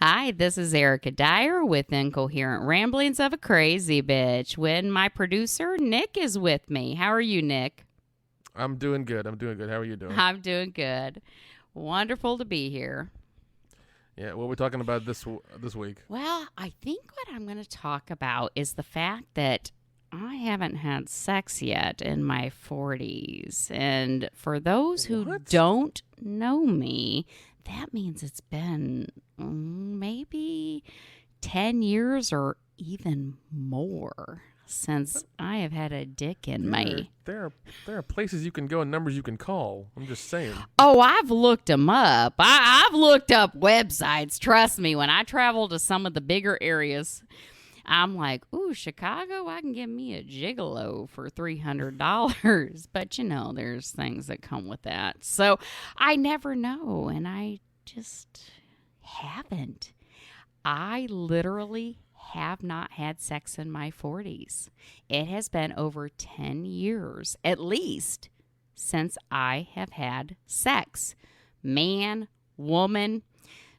Hi, this is Erica Dyer with Incoherent Ramblings of a Crazy Bitch, when my producer, Nick, is with me. How are you, Nick? I'm doing good. How are you doing? I'm doing good. Wonderful to be here. Yeah, what are we talking about this week? Well, I think what I'm going to talk about is the fact that I haven't had sex yet in my 40s. And for those who don't know me, that means it's been maybe 10 years or even more since I have had a dick in me. There are places you can go and numbers you can call. I'm just saying. Oh, I've looked them up. I've looked up websites. Trust me, when I travel to some of the bigger areas, I'm like, ooh, Chicago, I can get me a gigolo for $300. But, you know, there's things that come with that. So I never know, and I just haven't. I literally have not had sex in my 40s. It has been over 10 years, at least, since I have had sex. Man, woman.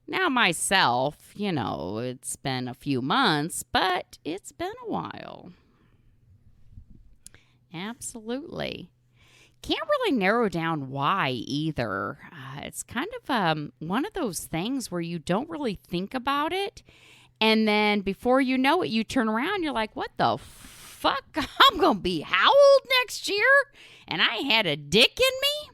Now myself, you know, it's been a few months, but it's been a while. Absolutely. Can't really narrow down why either. It's kind of one of those things where you don't really think about it, and then before you know it, you turn around, you're like, what the fuck? I'm going to be how old next year? And I had a dick in me?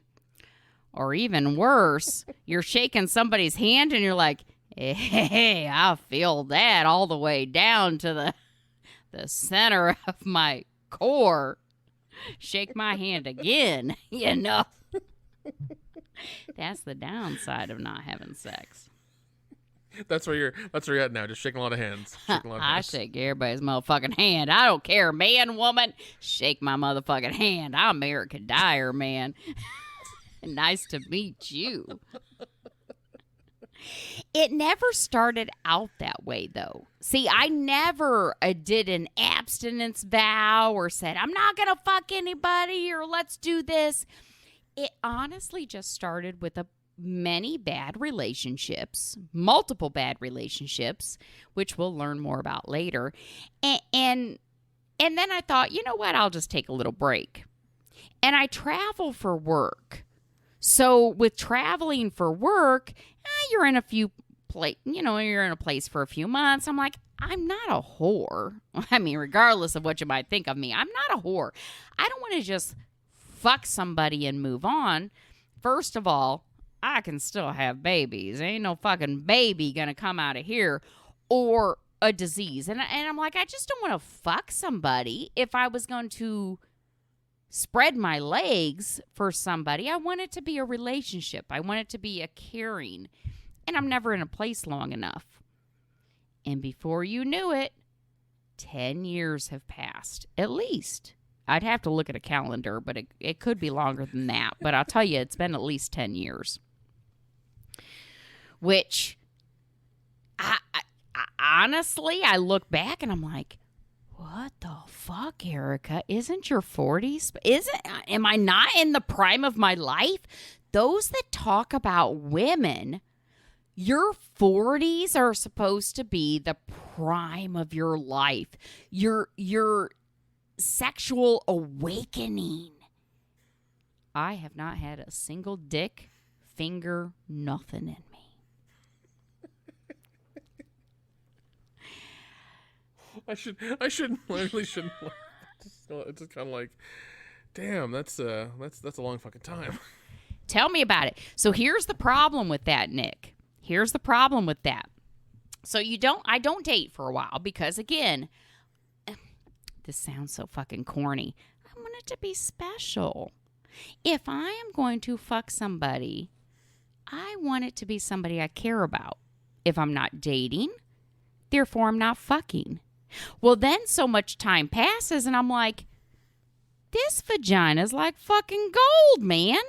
Or even worse, you're shaking somebody's hand and you're like, hey, I feel that all the way down to the center of my core. Shake my hand again, you know. That's the downside of not having sex. That's where you're at now, just shaking a lot of hands. I shake everybody's motherfucking hand. I don't care, man, woman. Shake my motherfucking hand. I'm Erica Dyer, man. Nice to meet you. It never started out that way, though. See, I never did an abstinence vow or said, I'm not going to fuck anybody or let's do this. It honestly just started with many bad relationships, multiple bad relationships, which we'll learn more about later. And then I thought, you know what? I'll just take a little break. And I travel for work. So with traveling for work, you're in you're in a place for a few months. I'm like, I'm not a whore. I mean, regardless of what you might think of me, I'm not a whore. I don't want to just fuck somebody and move on. First of all, I can still have babies. Ain't no fucking baby gonna come out of here, or a disease. And I'm like, I just don't want to fuck somebody. If I was going to spread my legs for somebody, I want it to be a relationship. I want it to be a caring. And I'm never in a place long enough. And before you knew it, 10 years have passed, at least. I'd have to look at a calendar, but it could be longer than that. But I'll tell you, it's been at least 10 years. Which, I honestly, I look back and I'm like, what the fuck, Erica? Isn't your 40s? Am I not in the prime of my life? Those that talk about women, your 40s are supposed to be the prime of your life. Your sexual awakening. I have not had a single dick, finger, nothing in me. I really shouldn't. It's just kind of like, damn, that's a long fucking time. Tell me about it. So here's the problem with that, Nick. Here's the problem with that. So I don't date for a while because, again, this sounds so fucking corny. I want it to be special. If I am going to fuck somebody, I want it to be somebody I care about. If I'm not dating, therefore I'm not fucking. Well, then so much time passes and I'm like, this vagina's like fucking gold, man.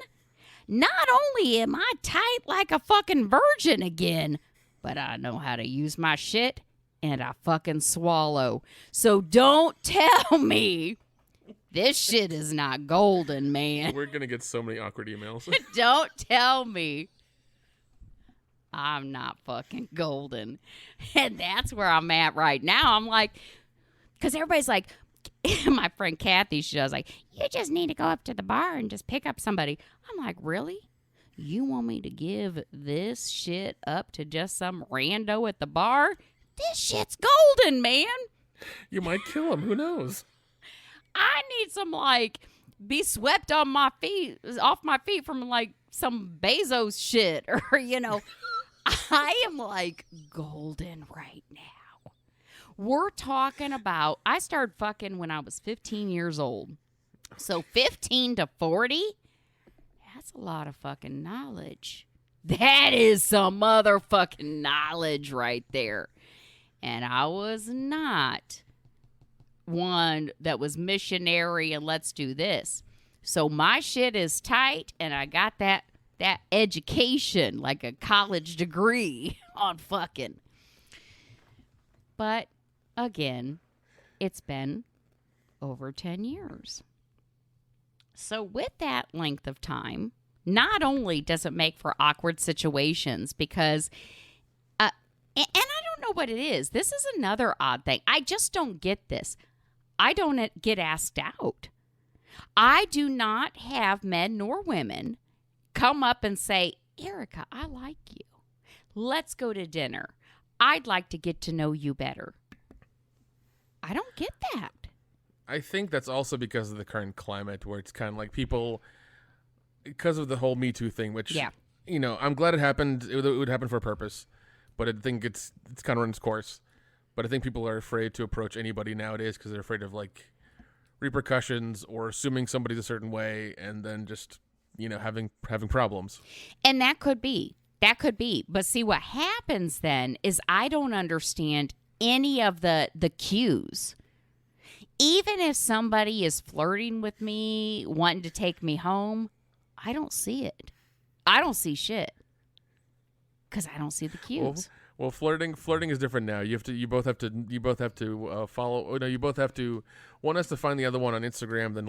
Not only am I tight like a fucking virgin again, but I know how to use my shit and I fucking swallow. So don't tell me this shit is not golden, man. We're going to get so many awkward emails. Don't tell me I'm not fucking golden. And that's where I'm at right now. I'm like, because everybody's like, my friend Kathy, she was like, you just need to go up to the bar and just pick up somebody. I'm like, really? You want me to give this shit up to just some rando at the bar? This shit's golden, man. You might kill him. Who knows? I need some, like, be swept on my feet, off my feet from, like, some Bezos shit. Or, you know, I am, like, golden right now. We're talking about, I started fucking when I was 15 years old. So 15 to 40, that's a lot of fucking knowledge. That is some motherfucking knowledge right there. And I was not one that was missionary and let's do this. So my shit is tight, and I got that education, like a college degree on fucking. But again, it's been over 10 years. So with that length of time, not only does it make for awkward situations because and I don't know what it is. This is another odd thing. I just don't get this. I don't get asked out. I do not have men nor women come up and say, Erica, I like you. Let's go to dinner. I'd like to get to know you better. I don't get that. I think that's also because of the current climate where it's kind of like people, because of the whole Me Too thing, which, you know, I'm glad it happened. It would happen for a purpose. But I think it's kind of run its course. But I think people are afraid to approach anybody nowadays because they're afraid of, like, repercussions or assuming somebody's a certain way and then just, you know, having problems. And that could be. But see, what happens then is I don't understand any of the cues. Even if somebody is flirting with me, wanting to take me home, I don't see it. I don't see shit. Because I don't see the cues. Well, flirting is different now. You both have to follow. Oh, no, you both have to. One has to find the other one on Instagram, then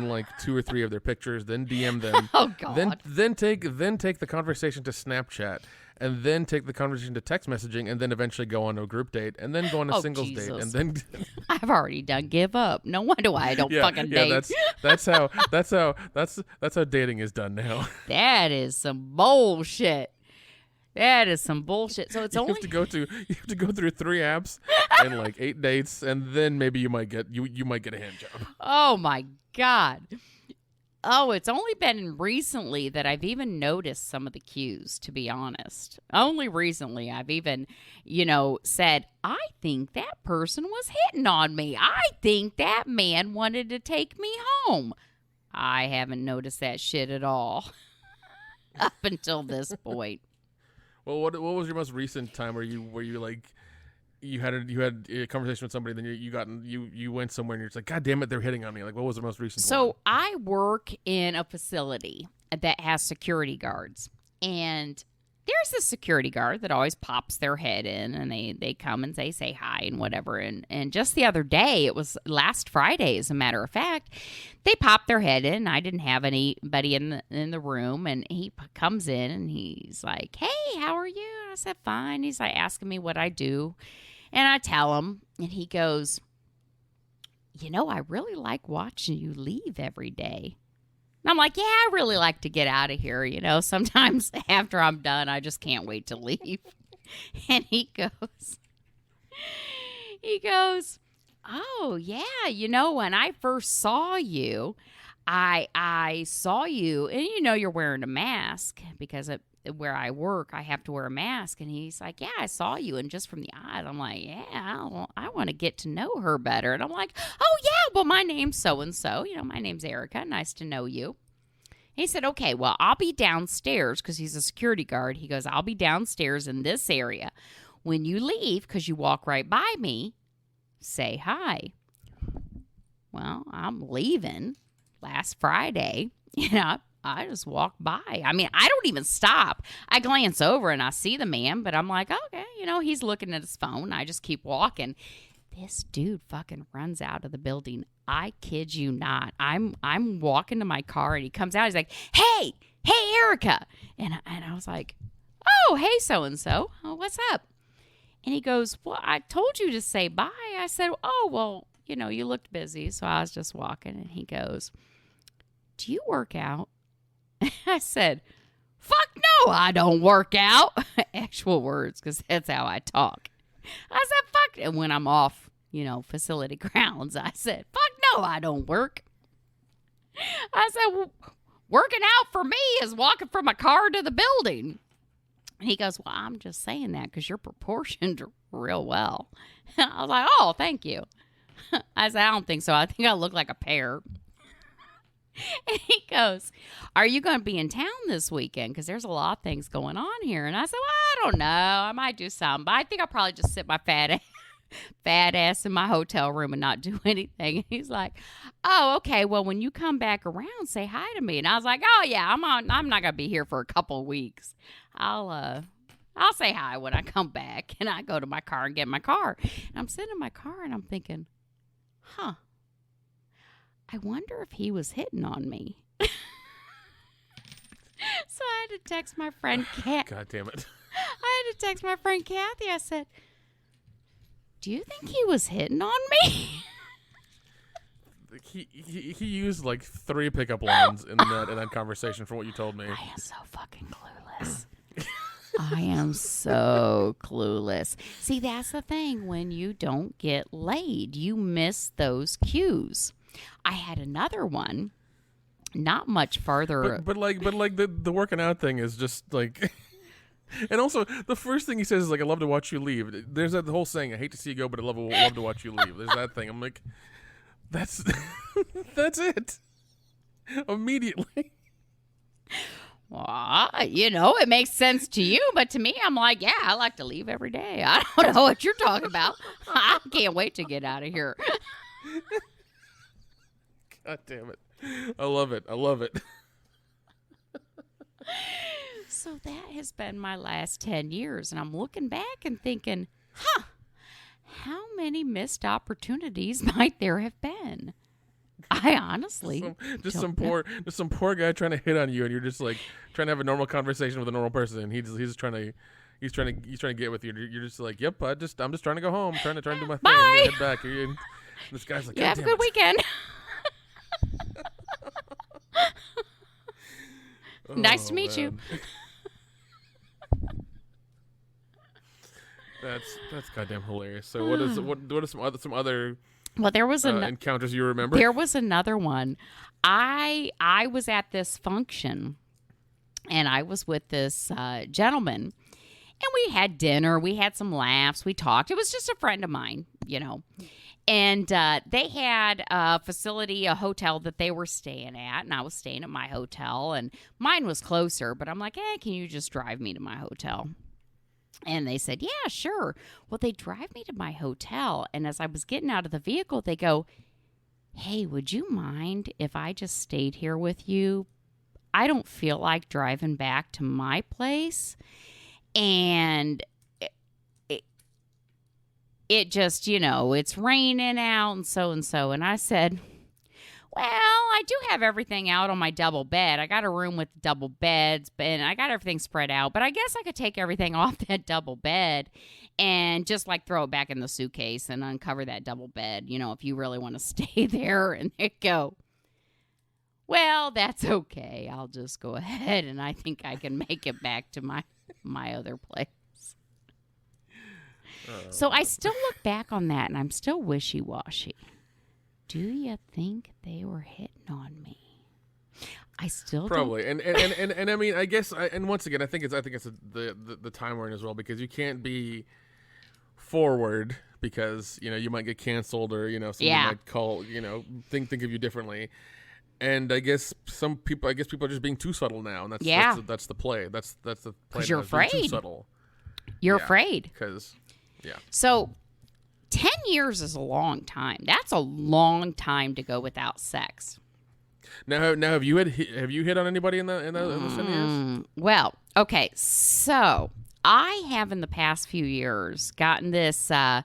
like 2 or 3 of their pictures, then DM them. Oh God. Then take the conversation to Snapchat, and then take the conversation to text messaging, and then eventually go on to a group date, and then go on a singles date, and then. I've already done give up. No wonder why I don't fucking date. That's how dating is done now. That is some bullshit. That is some bullshit. So it's you only have to go through 3 apps and like 8 dates, and then maybe you might get a hand job. Oh my God. Oh, it's only been recently that I've even noticed some of the cues, to be honest. Only recently I've even, said, I think that person was hitting on me. I think that man wanted to take me home. I haven't noticed that shit at all up until this point. Well, what was your most recent time where you like you had a conversation with somebody, then you went somewhere and you're just like, God damn it, they're hitting on me. Like, what was the most recent one? So I work in a facility that has security guards, and there's a security guard that always pops their head in, and they come and they say hi and whatever. And just the other day, it was last Friday, as a matter of fact, they popped their head in. I didn't have anybody in the room, and he comes in and he's like, "Hey, how are you?" And I said, "Fine." He's like asking me what I do, and I tell him, and he goes, I really like watching you leave every day. And I'm like, yeah, I really like to get out of here. Sometimes after I'm done, I just can't wait to leave. And he goes, oh, yeah, when I first saw you, I saw you, and you're wearing a mask because where I work, I have to wear a mask. And he's like, yeah, I saw you. And just from the eyes, I'm like, yeah, I want to get to know her better. And I'm like, oh, yeah, well, my name's so-and-so. My name's Erica. Nice to know you. He said, okay, well, I'll be downstairs because he's a security guard. He goes, I'll be downstairs in this area. When you leave, because you walk right by me, say hi. Well, I'm leaving last Friday. I just walk by. I mean, I don't even stop. I glance over and I see the man, but I'm like, okay, he's looking at his phone. I just keep walking. This dude fucking runs out of the building. I kid you not. I'm walking to my car and he comes out. He's like, hey, Erica. And I was like, oh, hey, so-and-so, what's up? And he goes, well, I told you to say bye. I said, oh, well, you looked busy, so I was just walking. And he goes, do you work out? I said, fuck no, I don't work out. Actual words, because that's how I talk. I said, fuck. And when I'm off, facility grounds, I said, fuck no, I don't work. I said, well, working out for me is walking from my car to the building. And he goes, well, I'm just saying that because you're proportioned real well. I was like, oh, thank you. I said, I don't think so. I think I look like a pear. And he goes, are you going to be in town this weekend? Because there's a lot of things going on here. And I said, well, I don't know. I might do something. But I think I'll probably just sit my fat ass in my hotel room and not do anything. And he's like, oh, okay. Well, when you come back around, say hi to me. And I was like, oh, yeah, I'm not going to be here for a couple of weeks. I'll say hi when I come back. And I go to my car and get my car. And I'm sitting in my car and I'm thinking, huh. I wonder if he was hitting on me. So I had to text my friend Kathy. God damn it. I had to text my friend Kathy. I said, do you think he was hitting on me? He used like 3 pickup lines in that conversation from what you told me. I am so fucking clueless. I am so clueless. See, that's the thing. When you don't get laid, you miss those cues. I had another one, not much further. But the working out thing is just like, and also the first thing he says is like, I love to watch you leave. There's that whole saying, I hate to see you go, but I love to watch you leave. There's that thing. I'm like, that's it. Immediately. Well, it makes sense to you, but to me, I'm like, yeah, I like to leave every day. I don't know what you're talking about. I can't wait to get out of here. God damn it. I love it. So that has been my last 10 years. And I'm looking back and thinking, how many missed opportunities might there have been? I honestly some poor guy trying to hit on you, and you're just like trying to have a normal conversation with a normal person, and he's trying to get with you. You're just like, yep, I'm just trying to go home, trying to do my thing, bye. and head back. And this guy's like, you have a good weekend. Nice to meet you. That's goddamn hilarious. So what are some other well, there was encounters you remember? There was another one. I was at this function, and I was with this gentleman, and we had dinner. We had some laughs. We talked. It was just a friend of mine, And they had a facility, a hotel that they were staying at, and I was staying at my hotel, and mine was closer, but I'm like, hey, can you just drive me to my hotel? And they said, yeah, sure. Well, they drive me to my hotel, and as I was getting out of the vehicle, they go, hey, would you mind if I just stayed here with you? I don't feel like driving back to my place, and it just, it's raining out and so. And I said, well, I do have everything out on my double bed. I got a room with double beds, and I got everything spread out. But I guess I could take everything off that double bed and just like throw it back in the suitcase and uncover that double bed, if you really want to stay there. And they go, well, that's okay. I'll just go ahead, and I think I can make it back to my other place. So I still look back on that, and I'm still wishy-washy. Do you think they were hitting on me? I still probably don't. And I mean, I guess and once again I think it's the time we're in as well, because you can't be forward because you might get canceled or somebody might call think of you differently. And I guess people are just being too subtle now, and that's the play. That's the play. Because you're afraid. Too subtle. You're afraid. Because So 10 years is a long time. That's a long time to go without sex. Now have you hit on anybody in the 10 years? Well, okay. So I have in the past few years gotten this. I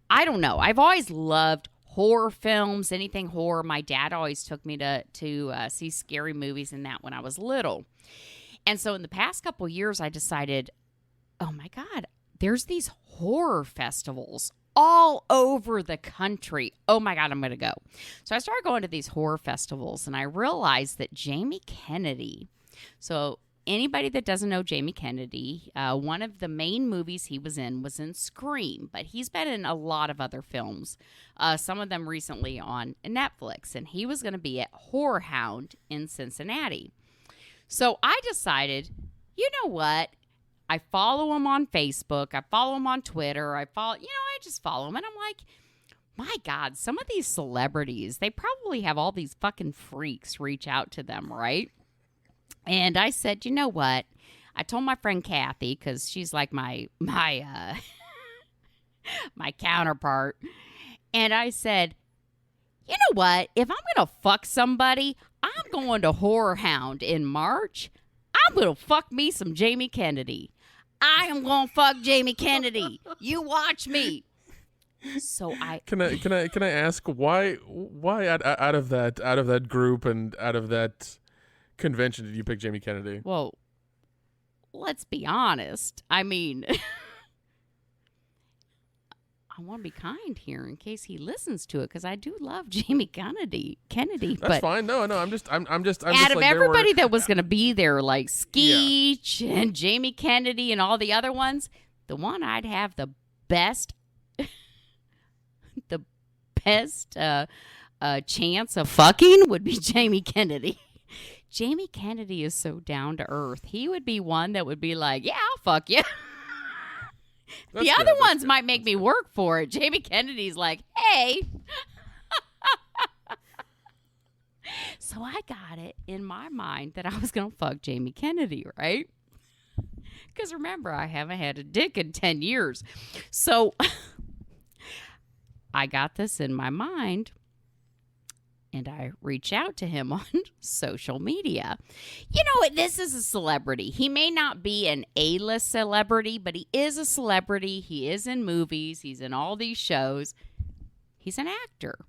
don't know. I've always loved horror films, anything horror. My dad always took me to see scary movies and that when I was little. And so in the past couple years, I decided, oh my God, there's these horror festivals all over the country. Oh my God, I'm going to go. So I started going to these horror festivals, and I realized that Jamie Kennedy, so anybody that doesn't know Jamie Kennedy, one of the main movies he was in Scream, but he's been in a lot of other films, some of them recently on Netflix, and he was going to be at Horror Hound in Cincinnati. So I decided, you know what? I follow him on Facebook. I follow him on Twitter. I just follow him. And I'm like, my God, some of these celebrities, they probably have all these fucking freaks reach out to them, right? And I said, you know what? I told my friend Kathy, because she's like my counterpart. And I said, you know what? If I'm going to fuck somebody, I'm going to Horror Hound in March. I'm going to fuck me some Jamie Kennedy. I am going to fuck Jamie Kennedy. You watch me. So Can I ask why out of that group and out of that convention did you pick Jamie Kennedy? Well, let's be honest. I mean, I want to be kind here in case he listens to it, because I do love Jamie Kennedy. That's fine. No. I'm just out of like, everybody that was going to be there, like Skeech and Jamie Kennedy and all the other ones, the one I'd have the best chance of fucking would be Jamie Kennedy. Jamie Kennedy is so down to earth. He would be one that would be like, yeah, I'll fuck you. The other ones might make me work for it. Jamie Kennedy's like, hey. So I got it in my mind that I was going to fuck Jamie Kennedy, right? Because remember, I haven't had a dick in 10 years. So I got this in my mind, and I reach out to him on social media. You know, this is a celebrity. He may not be an A-list celebrity, but he is a celebrity. He is in movies. He's in all these shows. He's an actor.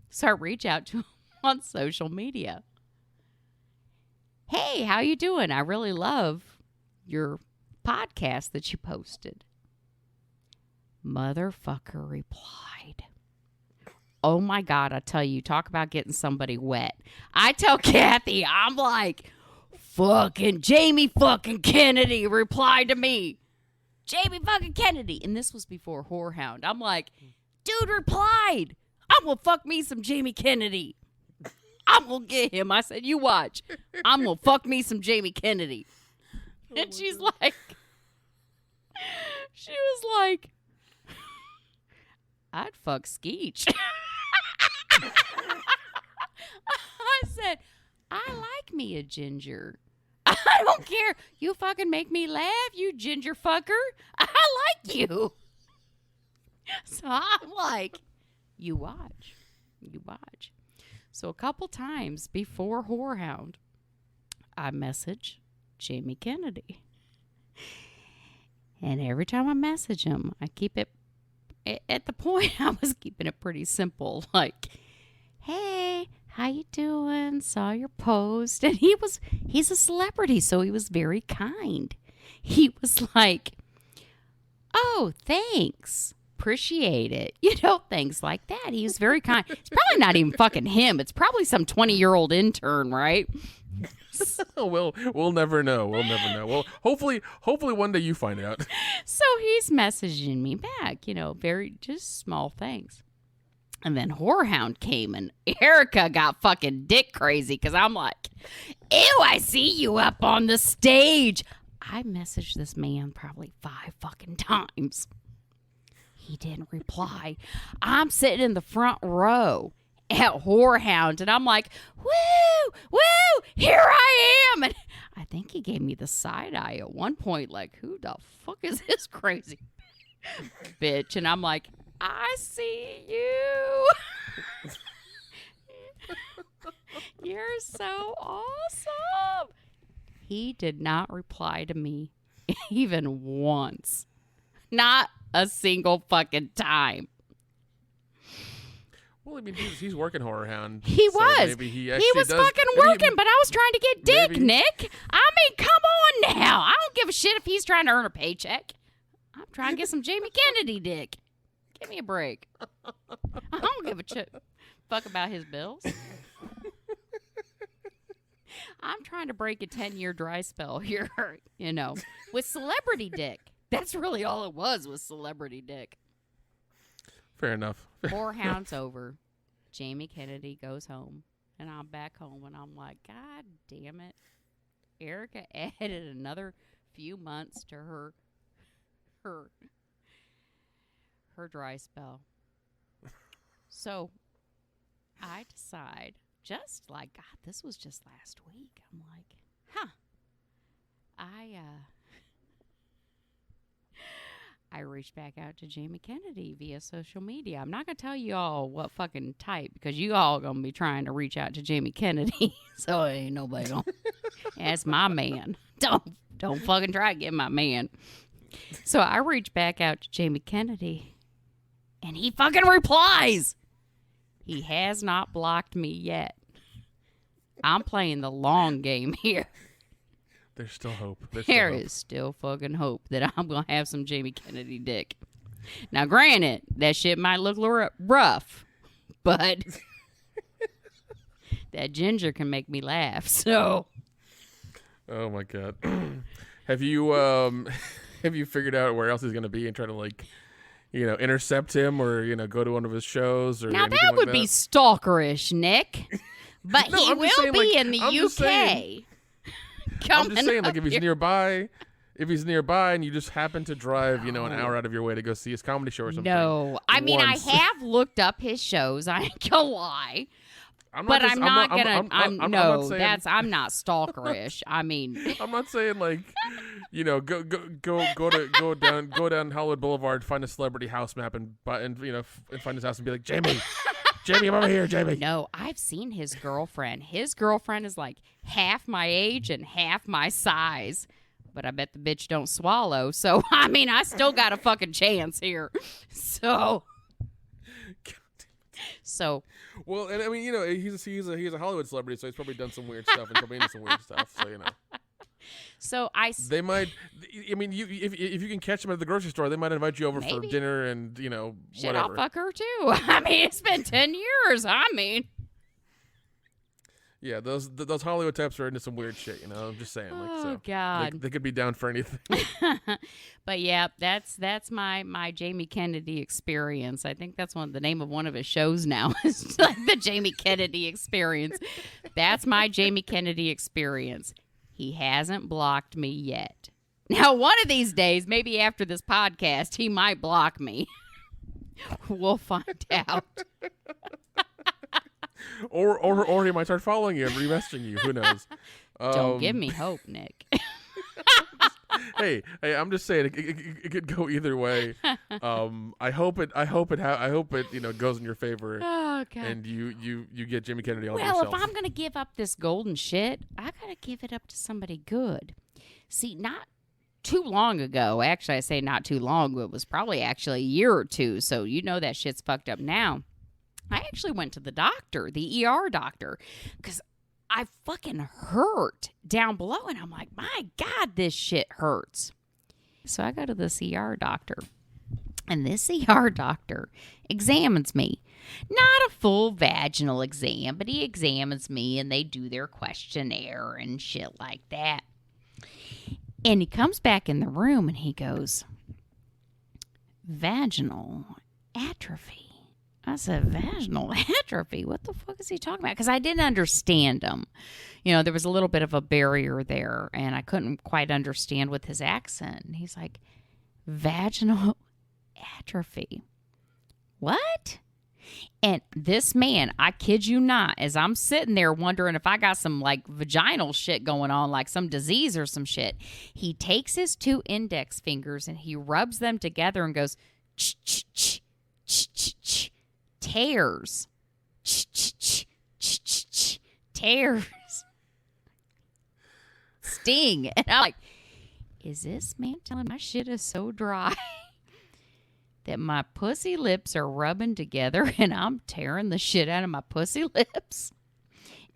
So I reach out to him on social media. Hey, how you doing? I really love your podcast that you posted. Motherfucker replied, oh my God, I tell you, talk about getting somebody wet. I tell Kathy, I'm like, fucking Jamie fucking Kennedy replied to me. Jamie fucking Kennedy. And this was before Horror Hound. I'm like, dude replied. I'm going to fuck me some Jamie Kennedy. I'm going to get him. I said, you watch. I'm going to fuck me some Jamie Kennedy. And she's like, she was like, I'd fuck Skeech. I said, I like me a ginger. I don't care. You fucking make me laugh, you ginger fucker. I like you. So I'm like, you watch. You watch. So a couple times before Horror Hound, I message Jamie Kennedy. And every time I message him, I keep it, at the point I was keeping it pretty simple. Like, hey, how you doing? Saw your post. And he's a celebrity, so he was very kind. He was like, oh, thanks. Appreciate it. You know, things like that. He was very kind. It's probably not even fucking him. It's probably some 20-year-old intern, right? We'll never know. We'll never know. Well, hopefully one day you find out. So he's messaging me back, you know, very just small things. And then Horror Hound came, and Erica got fucking dick crazy because I'm like, ew, I see you up on the stage. I messaged this man probably 5 fucking times. He didn't reply. I'm sitting in the front row at Horror Hound, and I'm like, woo, woo, here I am. And I think he gave me the side eye at one point, like, who the fuck is this crazy bitch? And I'm like, I see you. You're so awesome. He did not reply to me even once. Not a single fucking time. Well, I mean, he's working Horror Hound. He so was. Maybe he was does, fucking working, but I was trying to get dick, Nick. I mean, come on now. I don't give a shit if he's trying to earn a paycheck. I'm trying to get some Jamie Kennedy dick. Give me a break. I don't give a fuck about his bills. I'm trying to break a 10-year dry spell here, with celebrity dick. That's really all it was celebrity dick. Fair enough. Whorehound's over. Jamie Kennedy goes home, and I'm back home, and I'm like, God damn it. Erica added another few months to her dry spell. So I decide, just like, God, this was just last week. I'm like, I reached back out to Jamie Kennedy via social media. I'm not going to tell you all what fucking type, because you all going to be trying to reach out to Jamie Kennedy. So ain't nobody going to. That's my man. Don't fucking try to get my man. So I reached back out to Jamie Kennedy, and he fucking replies. He has not blocked me yet. I'm playing the long game here. There's still hope. There is still fucking hope that I'm going to have some Jamie Kennedy dick. Now, granted, that shit might look rough, but that ginger can make me laugh, so. Oh, my God. Have you figured out where else he's going to be and try to, like, intercept him or, go to one of his shows? Or now, anything that would like be stalkerish, Nick. But he will be in the UK. I'm just saying, like, if he's nearby and you just happen to drive, an hour out of your way to go see his comedy show or something. No. I mean, I have looked up his shows. I ain't gonna lie. I'm not stalkerish. I mean, I'm not saying, like, go down Hollywood Boulevard, find a celebrity house map and find his house and be like, Jamie, I'm over here, Jamie. No, I've seen his girlfriend. His girlfriend is like half my age and half my size. But I bet the bitch don't swallow. So, I mean, I still got a fucking chance here. So. Well, and I mean, he's a Hollywood celebrity, so he's probably done some weird stuff and probably into some weird stuff. So, So they might. I mean, if you can catch them at the grocery store, they might invite you over for dinner and Shit, whatever. I'll fuck her too. I mean, it's been 10 years. I mean. Yeah, those Hollywood types are into some weird shit. I'm just saying. God, they could be down for anything. But yeah, that's my Jamie Kennedy experience. I think that's the name of one of his shows now. It's like the Jamie Kennedy experience. That's my Jamie Kennedy experience. He hasn't blocked me yet. Now, one of these days, maybe after this podcast, he might block me. We'll find out. Or he might start following you and remessaging you. Who knows? Don't give me hope, Nick. hey, I'm just saying it could go either way. I hope it goes in your favor. Oh, God. And you get Jamie Kennedy all yourself. yourself. Well, if I'm gonna give up this golden shit, I gotta give it up to somebody good. See, not too long ago. Actually, I say not too long. It was probably actually a year or two. So that shit's fucked up now. I actually went to the doctor, the ER doctor, because I fucking hurt down below. And I'm like, my God, this shit hurts. So I go to this ER doctor. And this ER doctor examines me. Not a full vaginal exam, but he examines me and they do their questionnaire and shit like that. And he comes back in the room and he goes, vaginal atrophy. I said, vaginal atrophy? What the fuck is he talking about? Because I didn't understand him. There was a little bit of a barrier there, and I couldn't quite understand with his accent. And he's like, vaginal atrophy. What? And this man, I kid you not, as I'm sitting there wondering if I got some, like, vaginal shit going on, like some disease or some shit, he takes his 2 index fingers and he rubs them together and goes, ch-ch-ch, ch-ch-ch. Tears. Tears. Sting. And I'm like, is this man telling my shit is so dry that my pussy lips are rubbing together and I'm tearing the shit out of my pussy lips.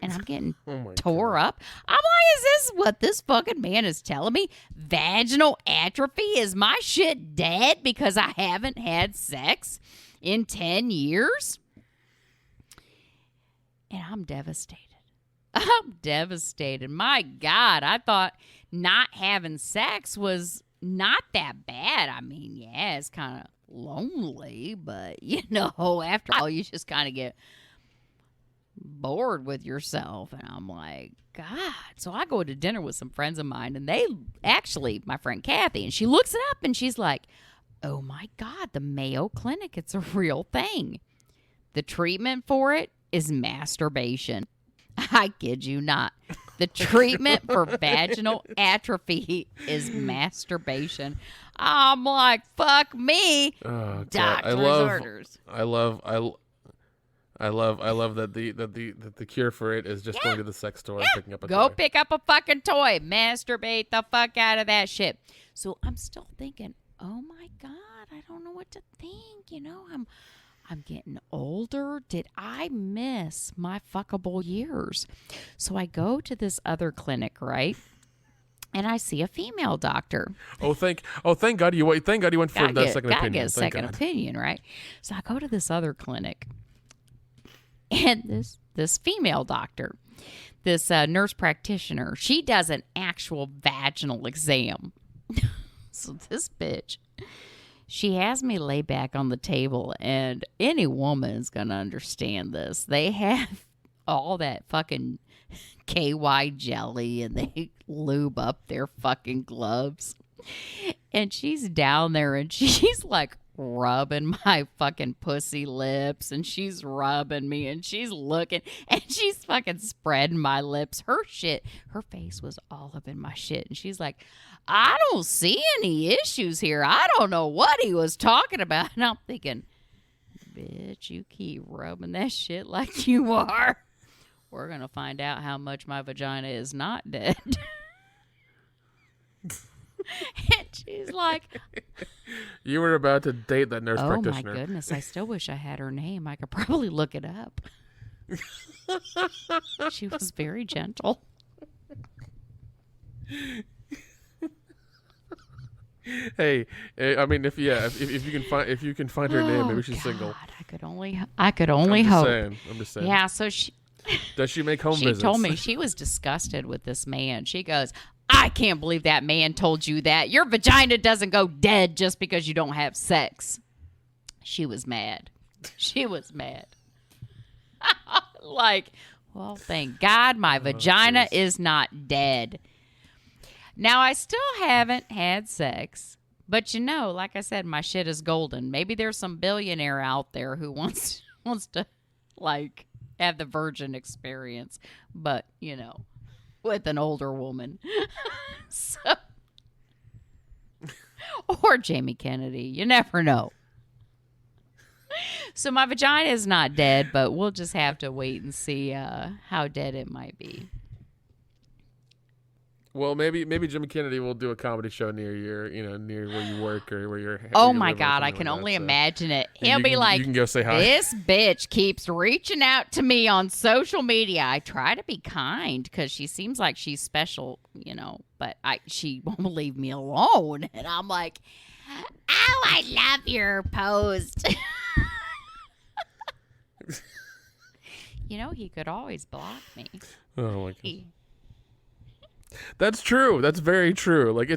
And I'm getting tore up. I'm like, is this what this fucking man is telling me? Vaginal atrophy? Is my shit dead because I haven't had sex in 10 years? And I'm devastated. I'm devastated. My God, I thought not having sex was not that bad. I mean, yeah, it's kind of lonely, but, after all, you just kind of get bored with yourself. And I'm like, God. So I go to dinner with some friends of mine, and they actually, my friend Kathy, and she looks it up, and she's like, oh, my God, the Mayo Clinic, it's a real thing. The treatment for it is masturbation. I kid you not. The treatment for vaginal atrophy is masturbation. I'm like, fuck me. Doctor's orders. I love that the cure for it is just going to the sex store and picking up a toy. Go pick up a fucking toy. Masturbate the fuck out of that shit. So I'm still thinking, oh my God, I don't know what to think. I'm getting older. Did I miss my fuckable years? So I go to this other clinic, right? And I see a female doctor. Thank God you went for that second opinion. Gotta get a second opinion, right? So I go to this other clinic, and this female doctor, this nurse practitioner, she does an actual vaginal exam. So this bitch, she has me lay back on the table, and any woman is going to understand this. They have all that fucking KY jelly, and they lube up their fucking gloves. And she's down there, and she's like rubbing my fucking pussy lips, and she's rubbing me, and she's looking, and she's fucking spreading my lips. Her face was all up in my shit, and she's like, I don't see any issues here. I don't know what he was talking about. And I'm thinking, bitch, you keep rubbing that shit like you are. We're going to find out how much my vagina is not dead. And she's like, you were about to date that nurse practitioner. Oh my goodness, I still wish I had her name. I could probably look it up. She was very gentle. Hey, I mean, if you can find her name, maybe she's single. I could only hope. I'm just saying. Yeah, so does she make home visits? She told me she was disgusted with this man. She goes, I can't believe that man told you that. Your vagina doesn't go dead just because you don't have sex. She was mad. She was mad. Like, well, thank God my vagina is not dead. Now, I still haven't had sex, but like I said, my shit is golden. Maybe there's some billionaire out there who wants to, like, have the virgin experience, but, with an older woman. So, or Jamie Kennedy. You never know. So my vagina is not dead, but we'll just have to wait and see how dead it might be. Well, maybe Jimmy Kennedy will do a comedy show near near where you work or where you're. Oh my God, I can only imagine it. He'll be like, you can go say hi. This bitch keeps reaching out to me on social media. I try to be kind because she seems like she's special, but she won't leave me alone. And I'm like, oh, I love your post. He could always block me. Oh my God. That's true. That's very true. Like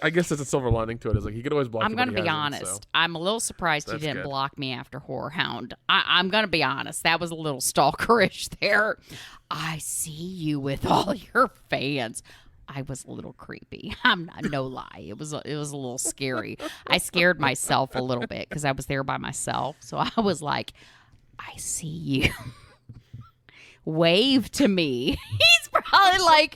I guess that's a silver lining to it. Is like he could always block. I'm going to be honest. I'm a little surprised he didn't block me after Whorehound. I'm going to be honest. That was a little stalkerish there. I see you with all your fans. I was a little creepy. I'm not, no lie. It was a little scary. I scared myself a little bit because I was there by myself. So I was like, I see you. Wave to me. He's probably like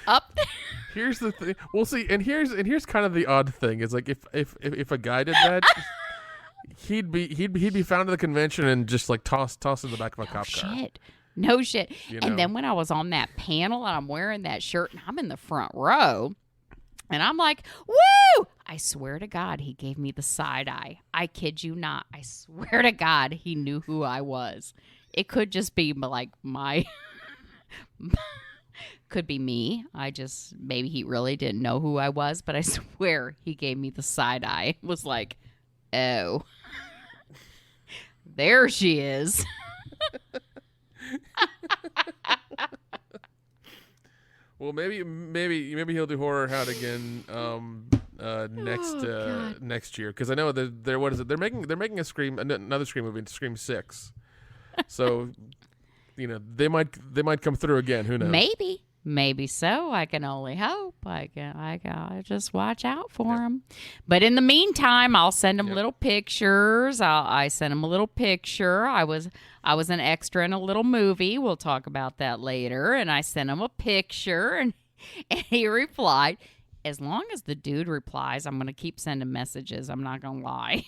up there. Here's the thing. We'll see. And here's kind of the odd thing is like if a guy did that, he'd be found at the convention and just like tossed in the back of a cop car. No shit. And then when I was on that panel and I'm wearing that shirt and I'm in the front row and I'm like, woo! I swear to God, he gave me the side eye. I kid you not. I swear to God, he knew who I was. It could just be like my, could be me. Maybe he really didn't know who I was, but I swear he gave me the side eye. It was like, oh, there she is. Well, maybe he'll do Horror Hound again next year, because I know that they're making another Scream movie, Scream 6. So they might come through again. Who knows? Maybe so. I can only hope. I just watch out for him. But in the meantime, I'll send him little pictures. I sent him a little picture. I was an extra in a little movie. We'll talk about that later. And I sent him a picture, and he replied. As long as the dude replies, I'm going to keep sending messages. I'm not going to lie.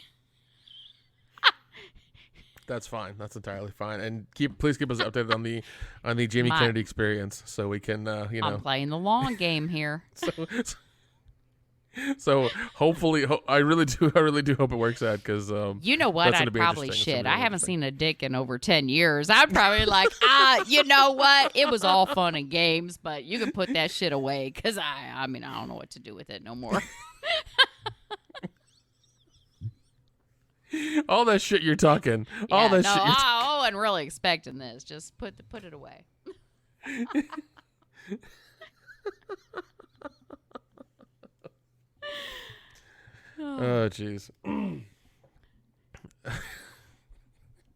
That's fine. That's entirely fine. And please keep us updated on the Jamie Kennedy experience, so we can I'm playing the long game here. So hopefully, I really do hope it works out, because you know what, I'd probably shit. I haven't seen a dick in over 10 years. I'd probably like, you know what? It was all fun and games, but you can put that shit away, because I don't know what to do with it no more. All that shit you're talking. I wasn't really expecting this. Just put it away. Oh, jeez.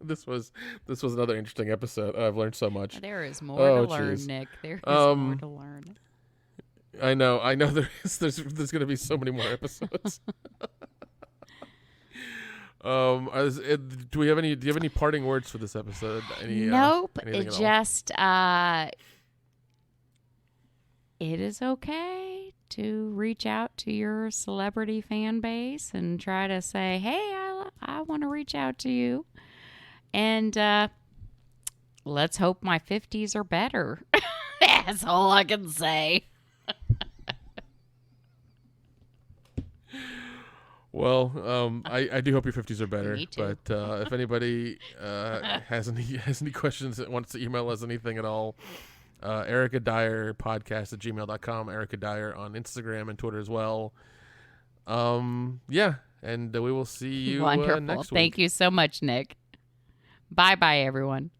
This was another interesting episode. I've learned so much. There is more to learn, Nick. There is more to learn. I know. There's going to be so many more episodes. Do you have any parting words for this episode? Nope. It just it is okay to reach out to your celebrity fan base and try to say, hey, I want to reach out to you. And let's hope my 50s are better. That's all I can say. Well, I do hope your 50s are better. Me too. But if anybody has any questions, that wants to email us anything at all, ericadyerpodcast@gmail.com. Erica Dyer on Instagram and Twitter as well. And we will see you Wonderful. next week. Thank you so much, Nick. Bye, everyone.